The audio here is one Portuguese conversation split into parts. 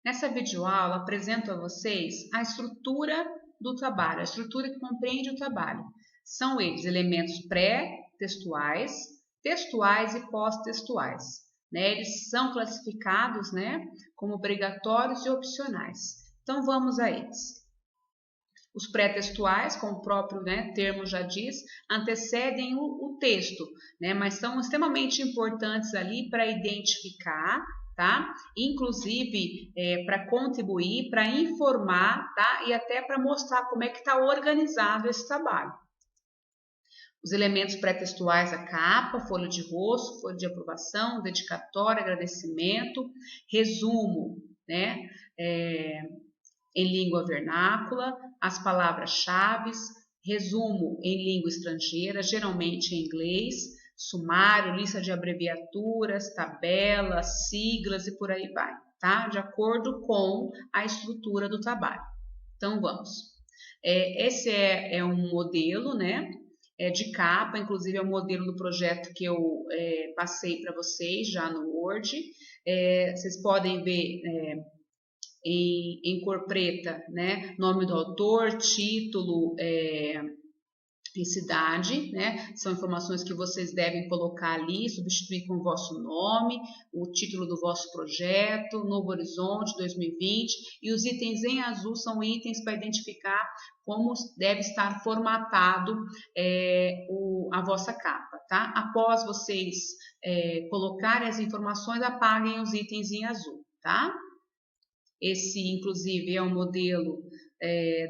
Nessa videoaula, apresento a vocês a estrutura do trabalho, a estrutura que compreende o trabalho. São eles elementos pré-textuais, textuais e pós-textuais. Eles são classificados como obrigatórios e opcionais. Então, vamos a eles. Os pré-textuais, como o próprio termo já diz, antecedem o texto, mas são extremamente importantes ali para identificar, tá? Inclusive para contribuir, para informar, tá? E até para mostrar como é que está organizado esse trabalho. Os elementos pré-textuais, a capa, folha de rosto, folha de aprovação, dedicatória, agradecimento, resumo, em língua vernácula, as palavras-chave, resumo em língua estrangeira, geralmente em inglês, sumário, lista de abreviaturas, tabelas, siglas e por aí vai, tá? De acordo com a estrutura do trabalho. Então, vamos. Esse é um modelo, de capa, inclusive é o modelo do projeto que eu passei para vocês já no Word. Vocês podem ver em cor preta, nome do autor, título e cidade, são informações que vocês devem colocar ali, substituir com o vosso nome, o título do vosso projeto, Novo Horizonte 2020, e os itens em azul são itens para identificar como deve estar formatado a vossa capa, tá? Após vocês colocarem as informações, apaguem os itens em azul, tá? Esse, inclusive, é o modelo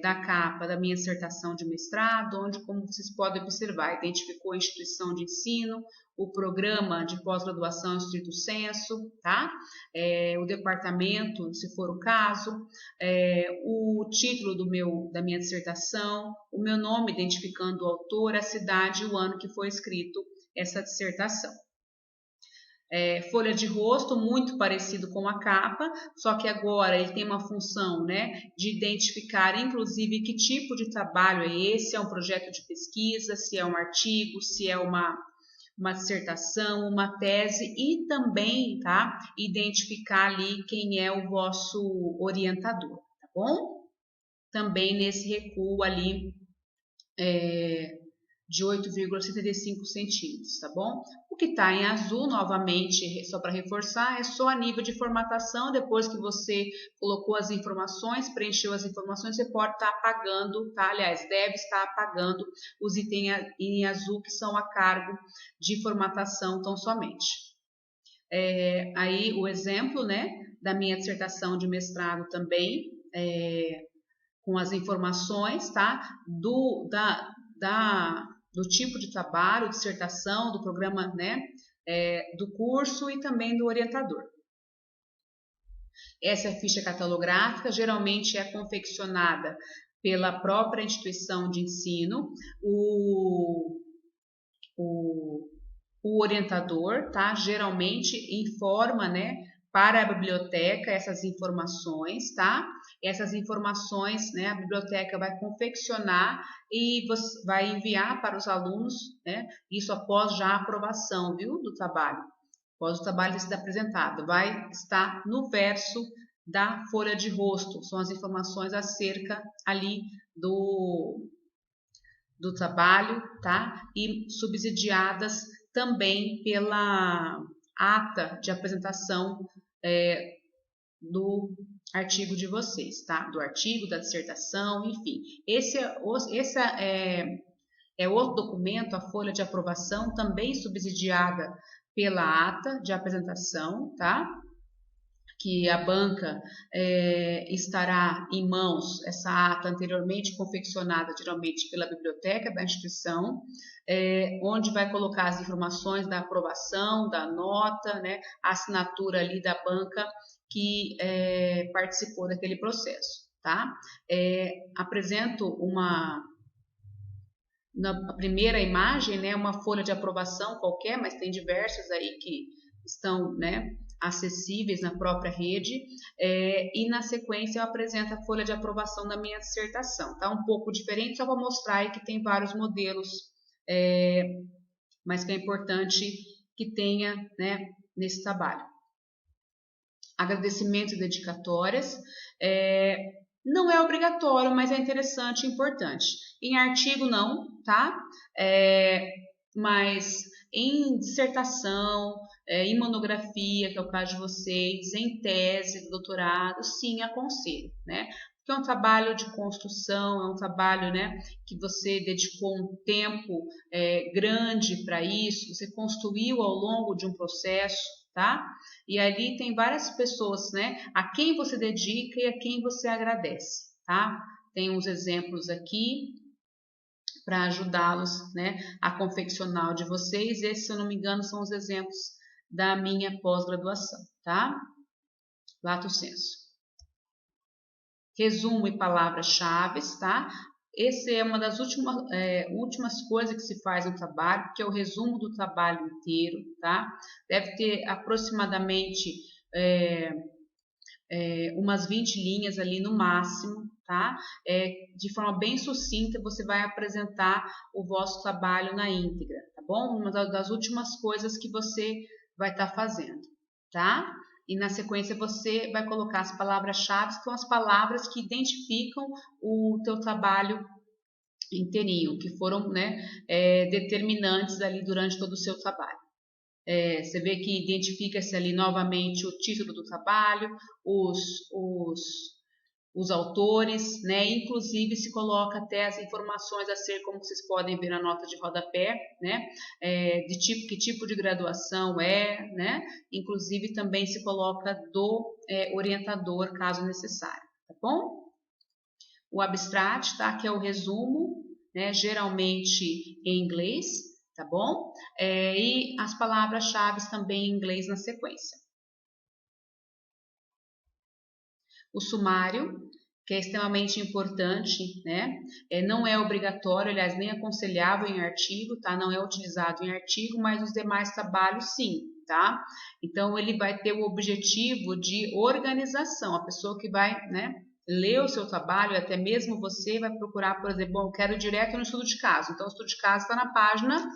da capa da minha dissertação de mestrado, onde, como vocês podem observar, identificou a instituição de ensino, o programa de pós-graduação estrito sensu, tá? O departamento, se for o caso, o título da minha dissertação, o meu nome, identificando o autor, a cidade e o ano que foi escrito essa dissertação. Folha de rosto, muito parecido com a capa, só que agora ele tem uma função de identificar, inclusive, que tipo de trabalho é esse, se é um projeto de pesquisa, se é um artigo, se é uma dissertação, uma tese, e também, tá, identificar ali quem é o vosso orientador, tá bom? Também nesse recuo ali de 8,75 centímetros, tá bom? O que está em azul, novamente, só para reforçar, é só a nível de formatação. Depois que você colocou as informações, preencheu as informações, você pode estar apagando, tá? Aliás, deve estar apagando os itens em azul que são a cargo de formatação tão somente. Aí o exemplo, da minha dissertação de mestrado também, com as informações, tá? Do tipo de trabalho, dissertação, do programa, do curso e também do orientador. Essa é a ficha catalográfica, geralmente é confeccionada pela própria instituição de ensino, o orientador, tá? Geralmente informa, para a biblioteca essas informações, tá? Essas informações, a biblioteca vai confeccionar e vai enviar para os alunos, isso após já a aprovação, viu, do trabalho. Após o trabalho ter sido apresentado, vai estar no verso da folha de rosto, são as informações acerca ali do trabalho, tá? E subsidiadas também pela ata de apresentação do artigo de vocês, tá? Do artigo, da dissertação, enfim. Esse é outro documento, a folha de aprovação, também subsidiada pela ata de apresentação, tá? Que a banca estará em mãos, essa ata anteriormente confeccionada geralmente pela biblioteca da instituição, onde vai colocar as informações da aprovação, da nota, a assinatura ali da banca que participou daquele processo, tá? Apresento na primeira imagem, uma folha de aprovação qualquer, mas tem diversas aí que estão, acessíveis na própria rede, e na sequência eu apresento a folha de aprovação da minha dissertação, tá? Um pouco diferente, só para mostrar aí que tem vários modelos, mas que é importante que tenha, nesse trabalho. agradecimentos e dedicatórias. Não é obrigatório, mas é interessante e importante. Em artigo não, tá? Mas em dissertação, em monografia, que é o caso de vocês, em tese, doutorado, sim, aconselho, né? Porque é um trabalho de construção, é um trabalho, né, que você dedicou um tempo grande para isso, você construiu ao longo de um processo, tá? E ali tem várias pessoas, né, a quem você dedica e a quem você agradece, tá? Tem uns exemplos aqui para ajudá-los, né, a confeccionar o de vocês. Esses, se eu não me engano, são os exemplos da minha pós-graduação, tá? Lato sensu. Resumo e palavras-chave, tá? Essa é uma das últimas coisas que se faz no trabalho, que é o resumo do trabalho inteiro, tá? Deve ter aproximadamente umas 20 linhas ali no máximo, tá? De forma bem sucinta, você vai apresentar o vosso trabalho na íntegra, tá bom? Uma das últimas coisas que você vai estar fazendo, tá? E na sequência você vai colocar as palavras-chave, que são as palavras que identificam o teu trabalho inteirinho, que foram, né, determinantes ali durante todo o seu trabalho. Você vê que identifica-se ali novamente o título do trabalho, os autores, né? Inclusive se coloca até as informações a ser, como vocês podem ver na nota de rodapé, né? Que tipo de graduação né? Inclusive também se coloca do orientador, caso necessário, tá bom? O abstract, tá? Que é o resumo, né? Geralmente em inglês, tá bom? E as palavras-chave também em inglês na sequência. O sumário, que é extremamente importante, né? Não é obrigatório, aliás, nem aconselhável em artigo, tá? Não é utilizado em artigo, mas os demais trabalhos sim, tá? Então, ele vai ter o objetivo de organização. A pessoa que vai, né, ler o seu trabalho, até mesmo você vai procurar, por exemplo, eu quero ir direto no estudo de caso. Então, o estudo de caso está na página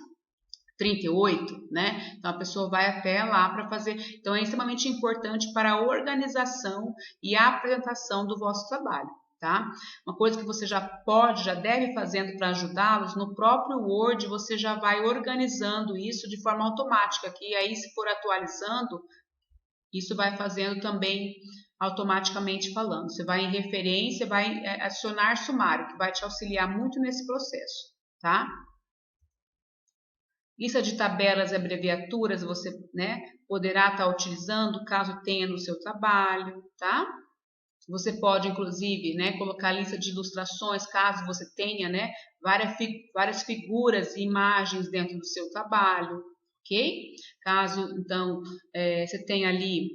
38, né? Então a pessoa vai até lá para fazer. Então é extremamente importante para a organização e a apresentação do vosso trabalho, tá? Uma coisa que você já deve fazendo para ajudá-los, no próprio Word você já vai organizando isso de forma automática, que aí se for atualizando, isso vai fazendo também automaticamente falando. Você vai em referência, vai adicionar sumário, que vai te auxiliar muito nesse processo, tá? Lista de tabelas e abreviaturas você, né, poderá estar utilizando caso tenha no seu trabalho, tá? Você pode, inclusive, né, colocar lista de ilustrações caso você tenha, né, várias figuras e imagens dentro do seu trabalho, ok? Caso, então, você tenha ali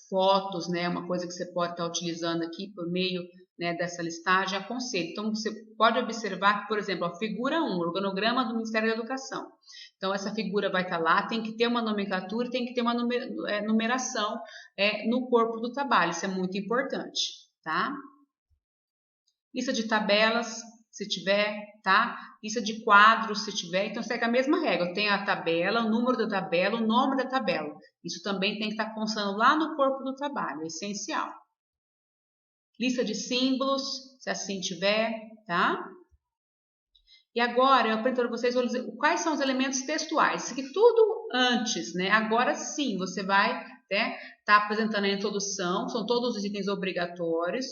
fotos, né, uma coisa que você pode estar utilizando aqui por meio, né, dessa listagem, aconselho. Então, você pode observar que, por exemplo, a figura 1, organograma do Ministério da Educação. Então, essa figura vai estar lá, tem que ter uma nomenclatura, tem que ter uma numeração no corpo do trabalho, isso é muito importante, tá? Lista de tabelas, se tiver, tá? Lista de quadros, se tiver, então segue a mesma regra. Tem a tabela, o número da tabela, o nome da tabela. Isso também tem que estar constando lá no corpo do trabalho, é essencial. Lista de símbolos, se assim tiver, tá? E agora eu apresento para vocês quais são os elementos textuais. Isso aqui tudo antes, né? Agora sim, você vai, né, tá apresentando a introdução, são todos os itens obrigatórios.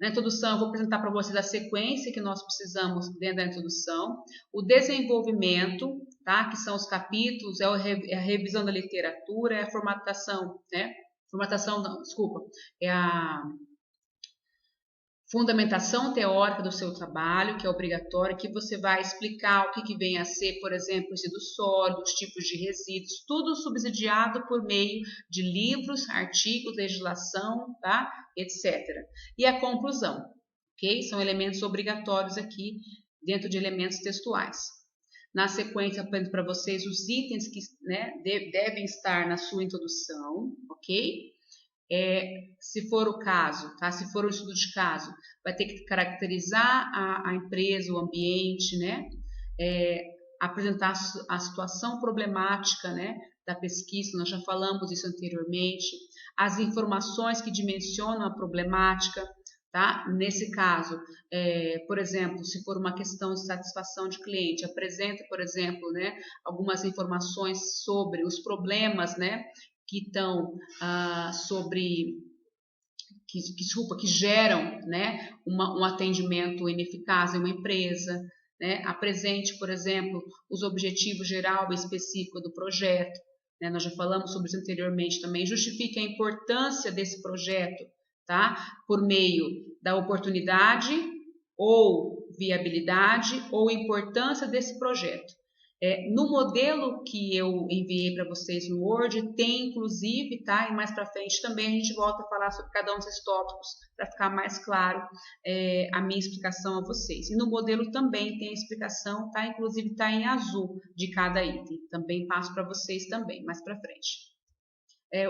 Na introdução, eu vou apresentar para vocês a sequência que nós precisamos dentro da introdução, o desenvolvimento, tá? Que são os capítulos, a revisão da literatura, é a formatação, né? Formatação, não, desculpa, é a fundamentação teórica do seu trabalho, que é obrigatório, que você vai explicar o que vem a ser, por exemplo, resíduos sólidos, tipos de resíduos, tudo subsidiado por meio de livros, artigos, legislação, tá? Etc. E a conclusão, ok? São elementos obrigatórios aqui dentro de elementos textuais. Na sequência, apresento para vocês os itens que, né, devem estar na sua introdução, ok? Se for o caso, tá? Se for o estudo de caso, vai ter que caracterizar a empresa, o ambiente, né? Apresentar a situação problemática, né, da pesquisa, nós já falamos isso anteriormente, as informações que dimensionam a problemática, tá? Nesse caso, por exemplo, se for uma questão de satisfação de cliente, apresenta, por exemplo, né, algumas informações sobre os problemas, né, que estão que geram, né, um atendimento ineficaz em uma empresa, né? Apresente, por exemplo, os objetivos geral e específico do projeto, né? Nós já falamos sobre isso anteriormente também. Justifique a importância desse projeto, tá? Por meio da oportunidade ou viabilidade ou importância desse projeto. No modelo que eu enviei para vocês no Word, tem inclusive, tá? E mais para frente também a gente volta a falar sobre cada um desses tópicos para ficar mais claro a minha explicação a vocês. E no modelo também tem a explicação, tá? Inclusive está em azul de cada item. Também passo para vocês também, mais para frente.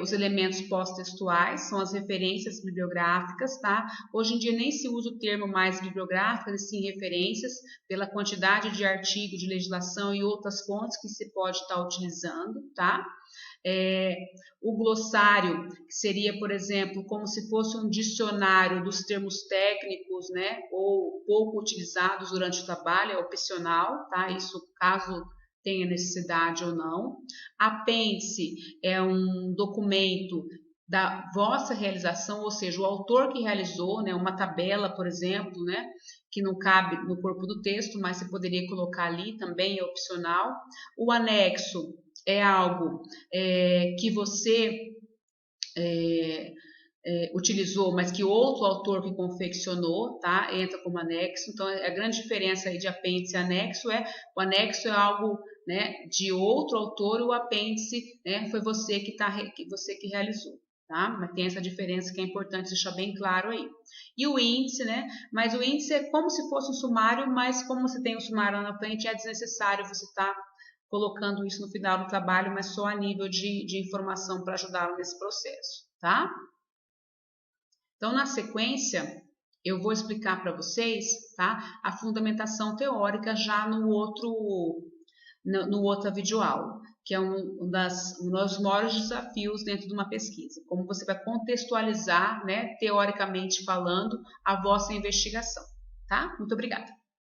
Os elementos pós-textuais são as referências bibliográficas, tá? Hoje em dia nem se usa o termo mais bibliográficas, e sim referências, pela quantidade de artigo de legislação e outras fontes que se pode estar utilizando, tá? O glossário, que seria, por exemplo, como se fosse um dicionário dos termos técnicos, né? Ou pouco utilizados durante o trabalho, é opcional, tá? Isso caso tenha necessidade ou não. Apêndice é um documento da vossa realização, ou seja, o autor que realizou, né, uma tabela, por exemplo, né, que não cabe no corpo do texto, mas você poderia colocar ali, também é opcional. O anexo é algo que você utilizou, mas que outro autor que confeccionou, tá? Entra como anexo. Então, a grande diferença aí de apêndice e anexo o anexo é algo, né, de outro autor, e o apêndice, né, foi você que realizou, tá? Mas tem essa diferença que é importante deixar bem claro aí. E o índice, né? Mas o índice é como se fosse um sumário, mas como você tem o sumário lá na frente, é desnecessário você estar colocando isso no final do trabalho, mas só a nível de informação para ajudá-lo nesse processo, tá? Então, na sequência, eu vou explicar para vocês, tá, a fundamentação teórica já no outra videoaula, que é um dos maiores desafios dentro de uma pesquisa, como você vai contextualizar, né, teoricamente falando, a vossa investigação, tá? Muito obrigada.